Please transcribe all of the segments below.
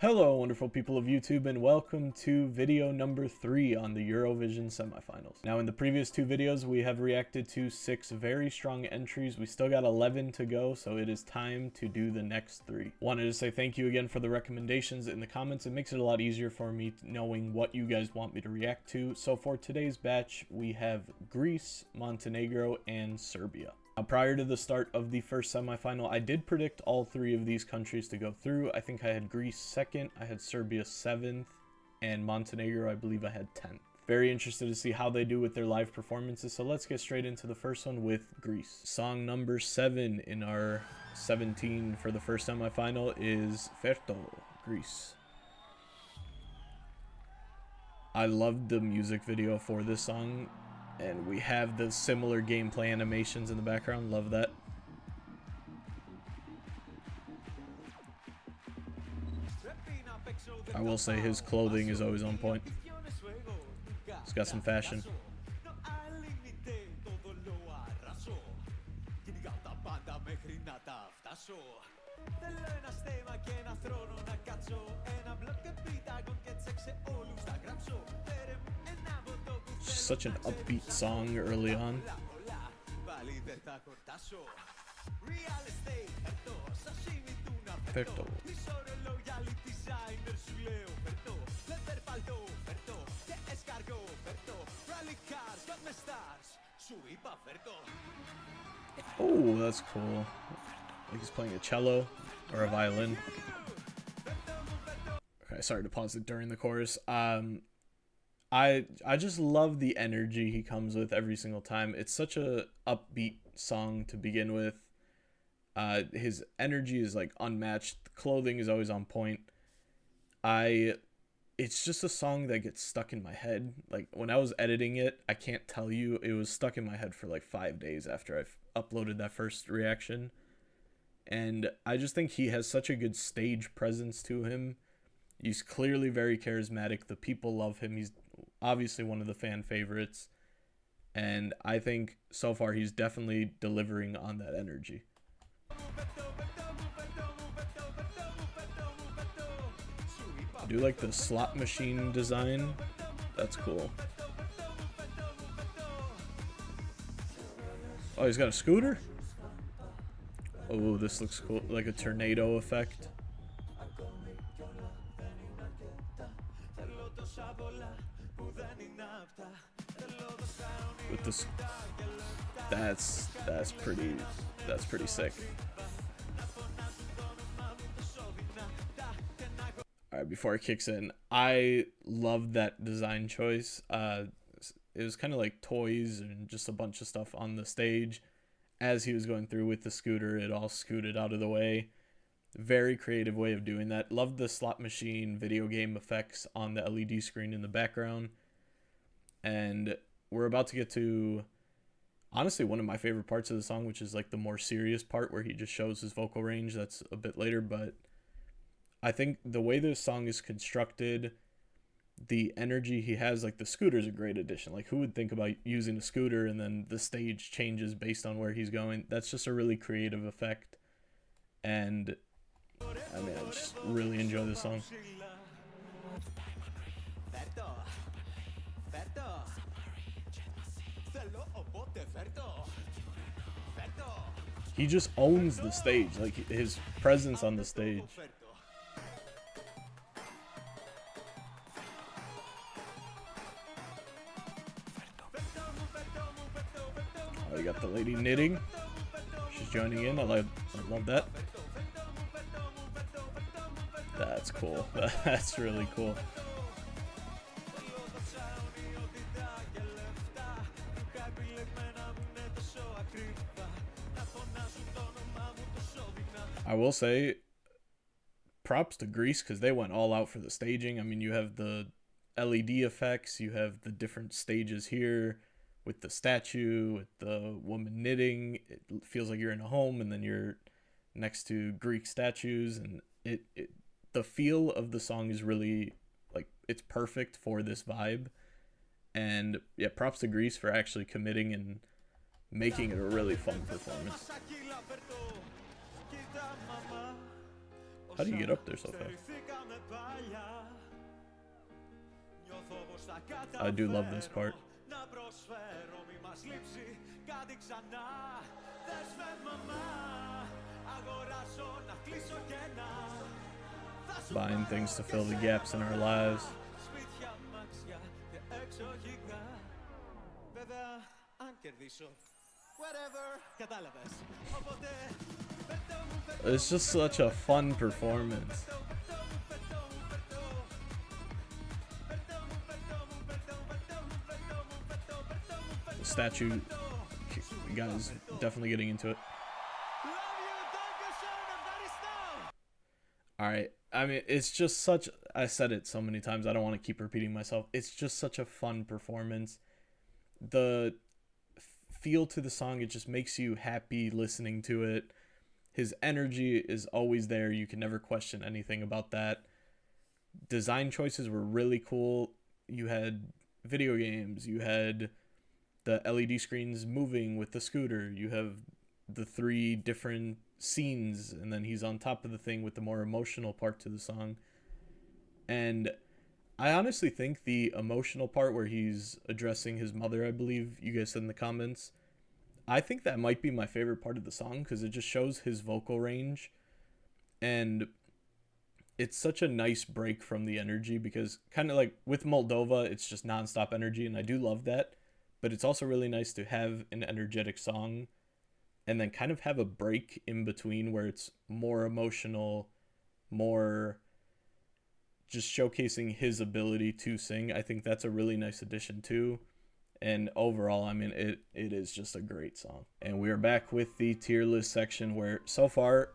Hello, wonderful people of YouTube, and welcome to video number 3 on the Eurovision Semi Finals. Now, in the previous 2 videos, we have reacted to 6 very strong entries. We still got 11 to go, so it is time to do the next 3. Wanted to say thank you again for the recommendations in the comments. It makes it a lot easier for me knowing what you guys want me to react to. So for today's batch, we have Greece, Montenegro, and Serbia. Now, prior to the start of the first semifinal, I did predict all 3 of these countries to go through. I think I had Greece 2nd, I had Serbia 7th, and Montenegro, I believe I had 10th. Very interested to see how they do with their live performances, so let's get straight into the first one with Greece. Song number 7 in our 17 for the first semifinal is Ferto, Greece. I loved the music video for this song. And we have the similar gameplay animations in the background. Love that. I will say his clothing is always on point. He's got some fashion. Such an upbeat song early on. Ferto. Oh, that's cool. Like he's playing a cello or a violin. Okay, sorry to pause it during the chorus. I just love the energy he comes with every single time. It's such a upbeat song to begin with. His energy is like unmatched. The clothing is always on point. It's just a song that gets stuck in my head. Like when I was editing it, I can't tell you, it was stuck in my head for like 5 days after I've uploaded that first reaction. And I just think he has such a good stage presence to him. He's clearly very charismatic. The people love him. He's obviously one of the fan favorites. And I think so far he's definitely delivering on that energy. I do like the slot machine design. That's cool. Oh, he's got a scooter? Oh, this looks cool. Like a tornado effect. With this, that's pretty sick. All right, before it kicks in, I love that design choice. It was kind of like toys and just a bunch of stuff on the stage. As he was going through with the scooter, it all scooted out of the way. Very creative way of doing that. Love the slot machine video game effects on the LED screen in the background. And we're about to get to, honestly, one of my favorite parts of the song, which is like the more serious part where he just shows his vocal range. That's a bit later, but I think the way this song is constructed, the energy he has, like the scooter is a great addition. Like who would think about using a scooter and then the stage changes based on where he's going? That's just a really creative effect. And I mean, I just really enjoy this song. He just owns the stage, like his presence on the stage. Oh, you got the lady knitting. She's joining in. I love that. That's cool. That's really cool. I will say, props to Greece because they went all out for the staging. I mean, you have the LED effects, you have the different stages here with the statue, with the woman knitting. It feels like you're in a home, and then you're next to Greek statues, and the feel of the song is really, like, it's perfect for this vibe. And yeah, props to Greece for actually committing and making it a really fun performance. How do you get up there so fast? I do love this part. Buying things to fill the gaps in our lives. It's just such a fun performance. The statue guys definitely getting into it. Alright, I mean, it's just such, I said it so many times, I don't want to keep repeating myself. It's just such a fun performance. The feel to the song, it just makes you happy listening to it. His energy is always there. You can never question anything about that. Design choices were really cool. You had video games. You had the LED screens moving with the scooter. You have the 3 different scenes, and then he's on top of the thing with the more emotional part to the song. And I honestly think the emotional part where he's addressing his mother, I believe you guys said in the comments, I think that might be my favorite part of the song because it just shows his vocal range. And it's such a nice break from the energy because kind of like with Moldova, it's just nonstop energy, and I do love that. But it's also really nice to have an energetic song and then kind of have a break in between where it's more emotional, more just showcasing his ability to sing. I think that's a really nice addition too. And overall, I mean, it is just a great song. And we are back with the tier list section where so far,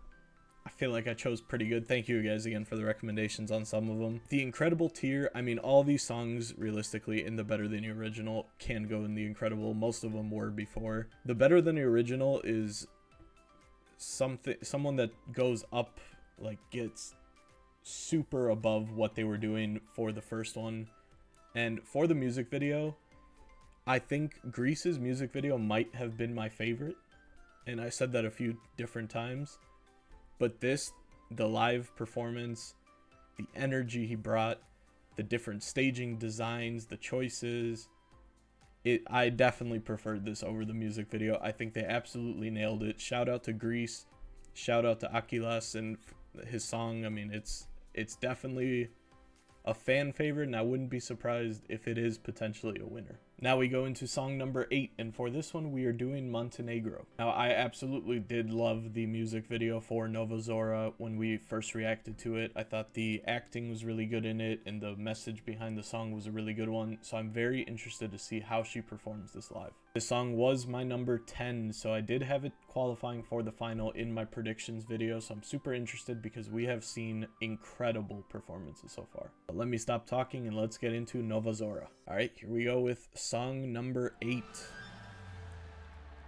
I feel like I chose pretty good. Thank you guys again for the recommendations on some of them. The Incredible tier, I mean, all these songs realistically in the Better Than You Original can go in the Incredible. Most of them were before. The Better Than You Original is someone that goes up, like gets super above what they were doing for the first one. And for the music video, I think Greece's music video might have been my favorite. And I said that a few different times. But this, the live performance, the energy he brought, the different staging designs, the choices, I definitely preferred this over the music video. I think they absolutely nailed it. Shout out to Greece. Shout out to Akilas and his song. I mean, it's definitely a fan favorite, and I wouldn't be surprised if it is potentially a winner. Now we go into song number 8, and for this one we are doing Montenegro. Now I absolutely did love the music video for Nova Zora when we first reacted to it. I thought the acting was really good in it, and the message behind the song was a really good one, so I'm very interested to see how she performs this live. This song was my number 10, so I did have it qualifying for the final in my predictions video, so I'm super interested because we have seen incredible performances so far. But let me stop talking and let's get into Nova Zora. Alright, here we go with song number 8.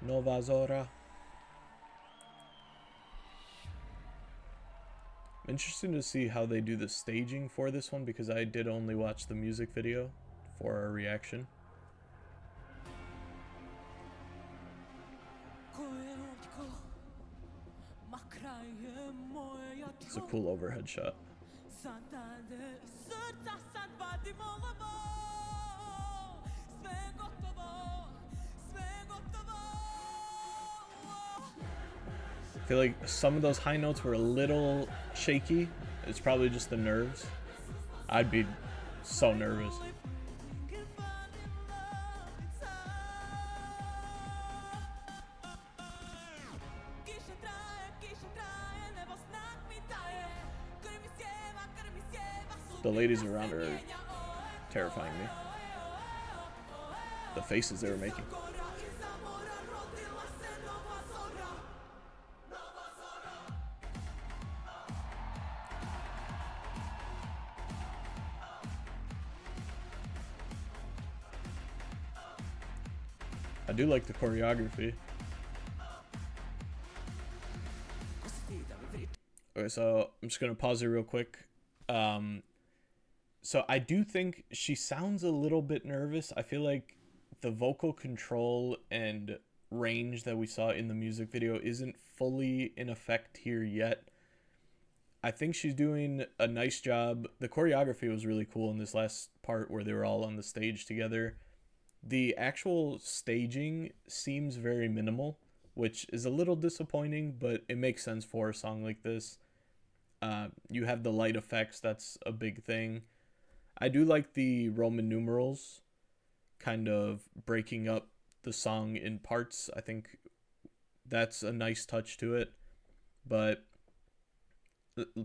Nova Zora. I'm interested to see how they do the staging for this one because I did only watch the music video for our reaction. It's a cool overhead shot. I feel like some of those high notes were a little shaky. It's probably just the nerves. I'd be so nervous. The ladies around her are terrifying me. The faces they were making. I do like the choreography. Okay, so I'm just gonna pause it real quick. So I do think she sounds a little bit nervous. I feel like the vocal control and range that we saw in the music video isn't fully in effect here yet. I think she's doing a nice job. The choreography was really cool in this last part where they were all on the stage together. The actual staging seems very minimal, which is a little disappointing, but it makes sense for a song like this. You have the light effects, that's a big thing. I do like the Roman numerals kind of breaking up the song in parts. I think that's a nice touch to it. But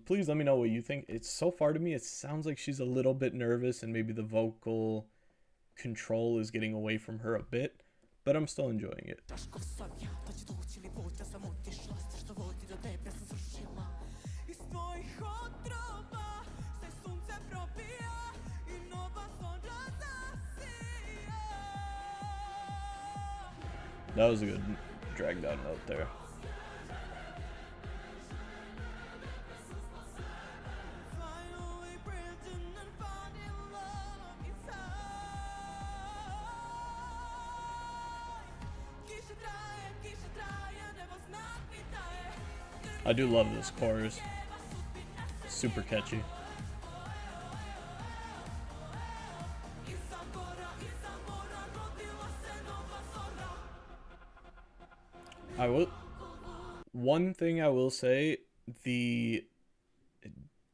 please let me know what you think. It's so far to me, it sounds like she's a little bit nervous and maybe the vocal control is getting away from her a bit, but I'm still enjoying it. That was a good dragged out note there. I do love this chorus. Super catchy. I will. One thing I will say, the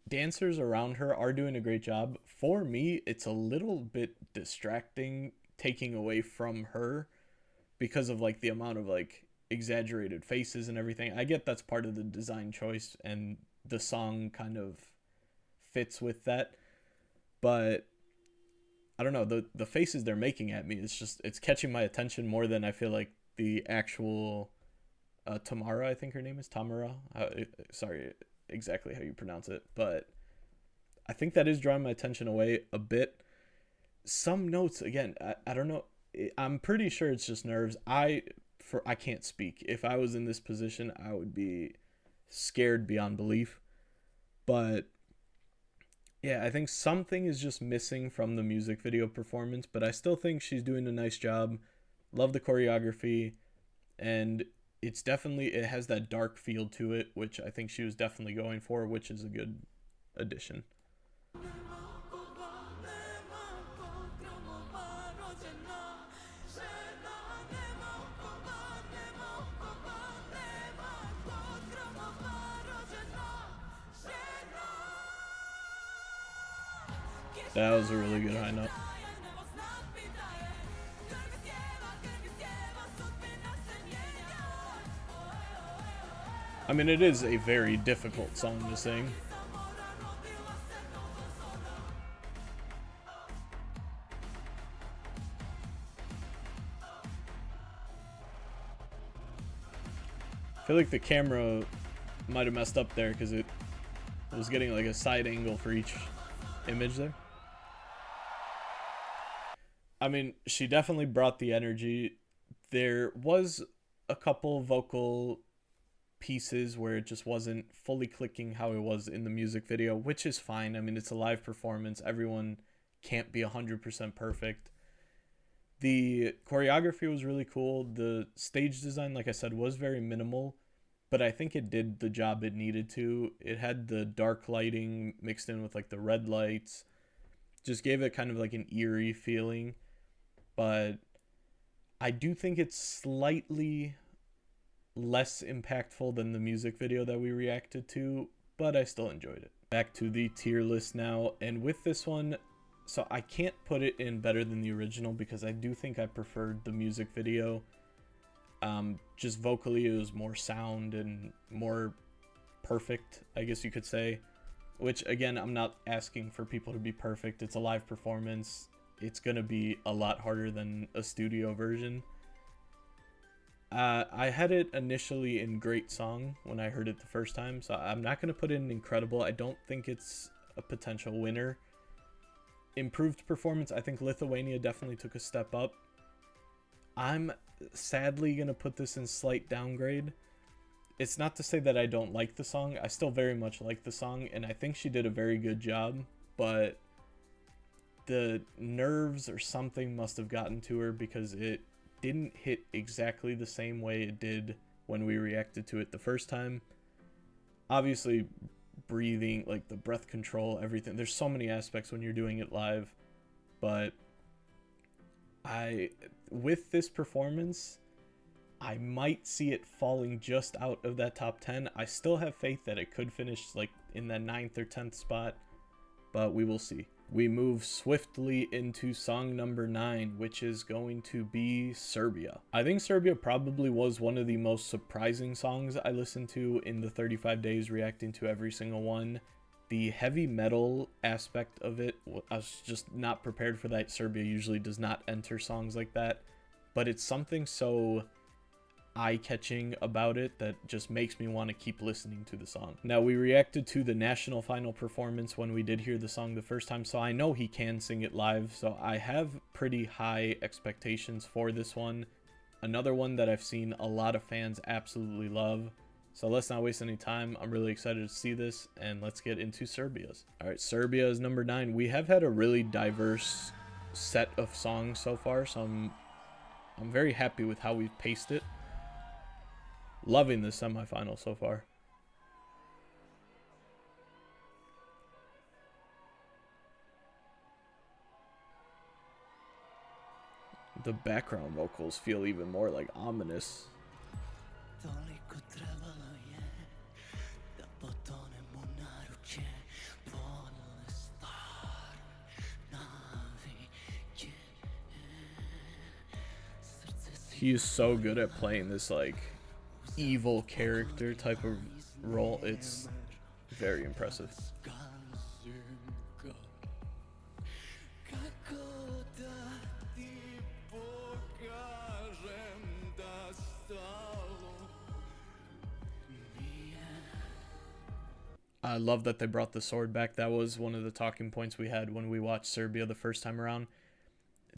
dancers around her are doing a great job. For me, it's a little bit distracting, taking away from her because of like the amount of like exaggerated faces and everything. I get that's part of the design choice and the song kind of fits with that, but I don't know, the faces they're making at me, it's catching my attention more than I feel like the actual Tamara, I think her name is Tamara. Sorry exactly how you pronounce it, but I think that is drawing my attention away a bit. Some notes again, I don't know. I'm pretty sure it's just nerves. I can't speak. If I was in this position, I would be scared beyond belief. But yeah, I think something is just missing from the music video performance, but I still think she's doing a nice job. Love the choreography, and it has that dark feel to it, which I think she was definitely going for, which is a good addition. That was a really good high note. I mean, it is a very difficult song to sing. I feel like the camera might have messed up there because it was getting like a side angle for each image there. I mean, she definitely brought the energy. There was a couple vocal pieces where it just wasn't fully clicking how it was in the music video, which is fine. I mean, it's a live performance. Everyone can't be 100% perfect. The choreography was really cool. The stage design, like I said, was very minimal, but I think it did the job it needed to. It had the dark lighting mixed in with like the red lights. Just gave it kind of like an eerie feeling. But I do think it's slightly less impactful than the music video that we reacted to, but I still enjoyed it. Back to the tier list now, and with this one, so I can't put it in better than the original because I do think I preferred the music video. Just vocally, it was more sound and more perfect, I guess you could say. Which, again, I'm not asking for people to be perfect. It's a live performance. It's going to be a lot harder than a studio version. I had it initially in Great Song when I heard it the first time, so I'm not going to put it in Incredible. I don't think it's a potential winner. Improved performance, I think Lithuania definitely took a step up. I'm sadly going to put this in slight downgrade. It's not to say that I don't like the song. I still very much like the song, and I think she did a very good job, but the nerves or something must have gotten to her because it didn't hit exactly the same way it did when we reacted to it the first time. Obviously, breathing, like the breath control, everything. There's so many aspects when you're doing it live, but with this performance, I might see it falling just out of that top 10. I still have faith that it could finish like in the 9th or 10th spot, but we will see. We move swiftly into song number 9, which is going to be Serbia. I think Serbia probably was one of the most surprising songs I listened to in the 35 days, reacting to every single one. The heavy metal aspect of it, I was just not prepared for that. Serbia usually does not enter songs like that, but it's something so eye-catching about it that just makes me want to keep listening to the song. Now, we reacted to the national final performance when we did hear the song the first time, so I know he can sing it live, so I have pretty high expectations for this one. Another one that I've seen a lot of fans absolutely love. So let's not waste any time. I'm really excited to see this, and let's get into Serbia's. All right, Serbia is number 9. We have had a really diverse set of songs so far, so I'm very happy with how we've paced it. Loving this semifinal so far. The background vocals feel even more like ominous. He is so good at playing this like evil character type of role. It's very impressive. I love that they brought the sword back. That was one of the talking points we had when we watched Serbia the first time around.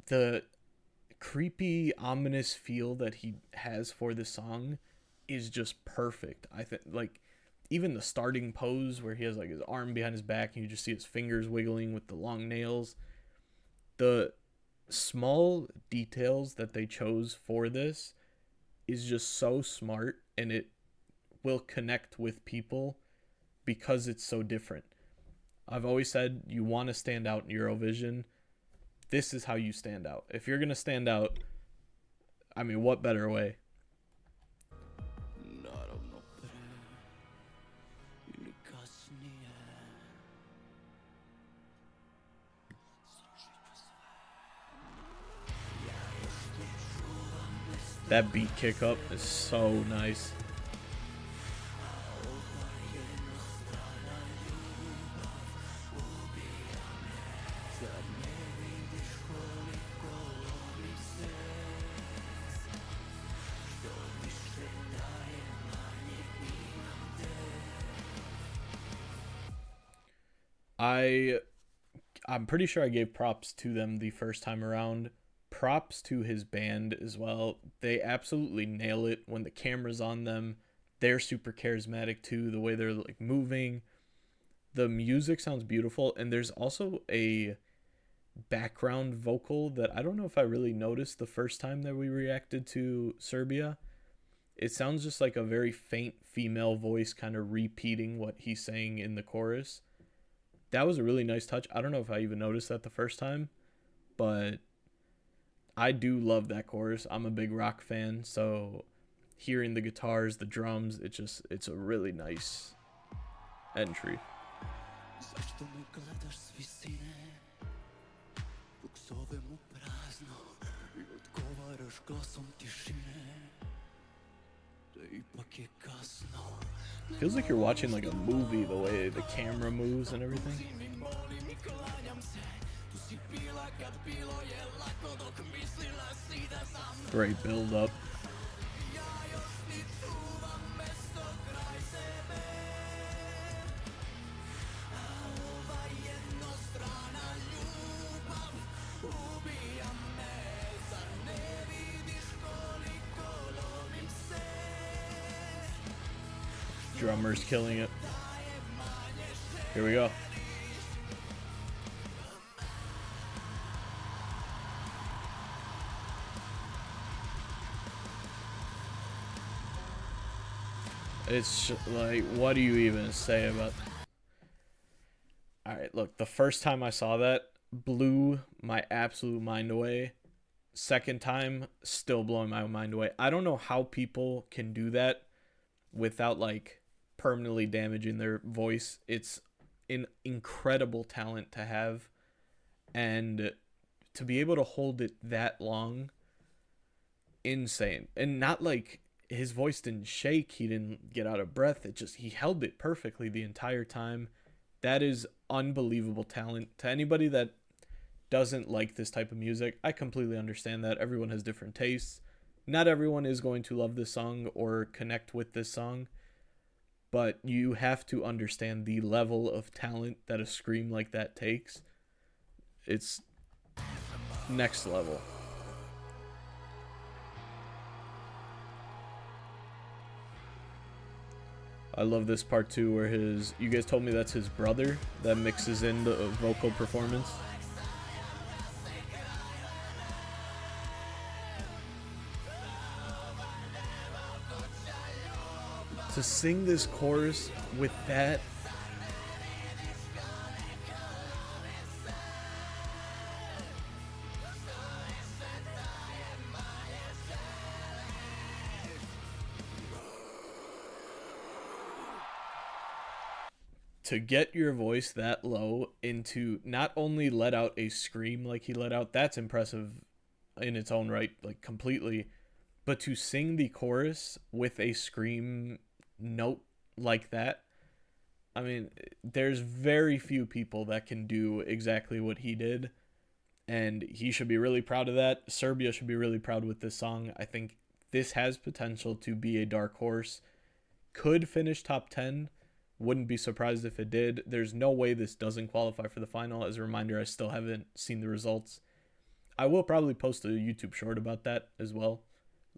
The creepy, ominous feel that he has for the song is just perfect. I think, like, even the starting pose where he has like his arm behind his back and you just see his fingers wiggling with the long nails. The small details that they chose for this is just so smart, and it will connect with people because it's so different. I've always said you want to stand out in Eurovision. This is how you stand out. If you're going to stand out, I mean, what better way? That beat kick up is so nice. I'm pretty sure I gave props to them the first time around. Props to his band as well. They absolutely nail it when the camera's on them. They're super charismatic too, the way they're like moving. The music sounds beautiful, and there's also a background vocal that I don't know if I really noticed the first time that we reacted to Serbia. It sounds just like a very faint female voice kind of repeating what he's saying in the chorus. That was a really nice touch. I don't know if I even noticed that the first time, but I do love that chorus. I'm a big rock fan, so hearing the guitars, the drums, it's a really nice entry. Feels like you're watching like a movie, the way the camera moves and everything. Great build up. Drummer's killing it. Here we go. It's like, what do you even say about The first time I saw that blew my absolute mind away. Second time, still blowing my mind away. I don't know how people can do that without like permanently damaging their voice. It's an incredible talent to have, and to be able to hold it that long, insane. And not like his voice didn't shake, he didn't get out of breath. It just, he held it perfectly the entire time. That is unbelievable talent. To anybody that doesn't like this type of music, I completely understand that. Everyone has different tastes. Not everyone is going to love this song or connect with this song, but you have to understand the level of talent that a scream like that takes. It's next level. I love this part too, where you guys told me that's his brother that mixes in the vocal performance. To sing this chorus with that, to get your voice that low into not only let out a scream like he let out, that's impressive in its own right, like completely, but to sing the chorus with a scream note like that, I mean, there's very few people that can do exactly what he did, and he should be really proud of that. Serbia should be really proud with this song. I think this has potential to be a dark horse. Could finish top 10. Wouldn't be surprised if it did. There's no way this doesn't qualify for the final. As a reminder, I still haven't seen the results. I will probably post a YouTube short about that as well,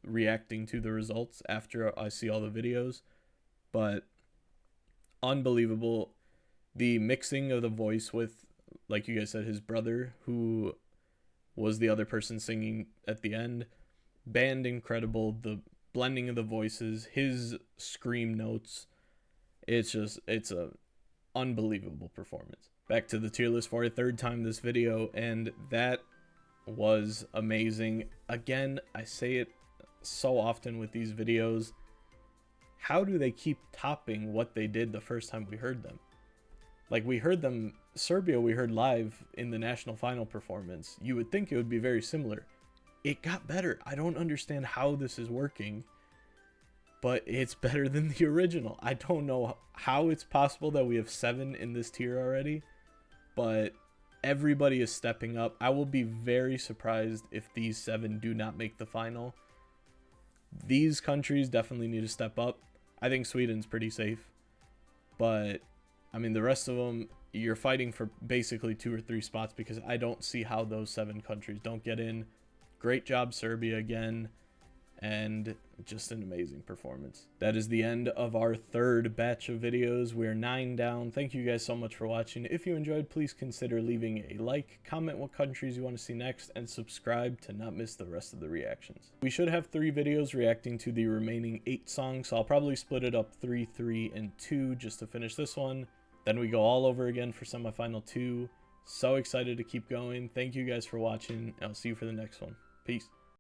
reacting to the results after I see all the videos. But unbelievable. The mixing of the voice with, like you guys said, his brother, who was the other person singing at the end. Band incredible. The blending of the voices, his scream notes. It's a unbelievable performance. Back to the tier list for a third time this video, and that was amazing. Again, I say it so often with these videos. How do they keep topping what they did the first time we heard them? Like, we heard them, Serbia we heard live in the national final performance. You would think it would be very similar. It got better. I don't understand how this is working, but it's better than the original. I don't know how it's possible that we have 7 in this tier already, but everybody is stepping up. I will be very surprised if these 7 do not make the final. These countries definitely need to step up. I think Sweden's pretty safe, but I mean, the rest of them, you're fighting for basically 2 or 3 spots, because I don't see how those 7 countries don't get in. Great job, Serbia, again, and just an amazing performance. That is the end of our third batch of videos. We're 9 down. Thank you guys so much for watching. If you enjoyed, please consider leaving a like, comment what countries you want to see next, and subscribe to not miss the rest of the reactions. We should have 3 videos reacting to the remaining 8 songs, so I'll probably split it up 3, 3, and 2 just to finish this one. Then we go all over again for semifinal 2. So excited to keep going. Thank you guys for watching. I'll see you for the next one. Peace.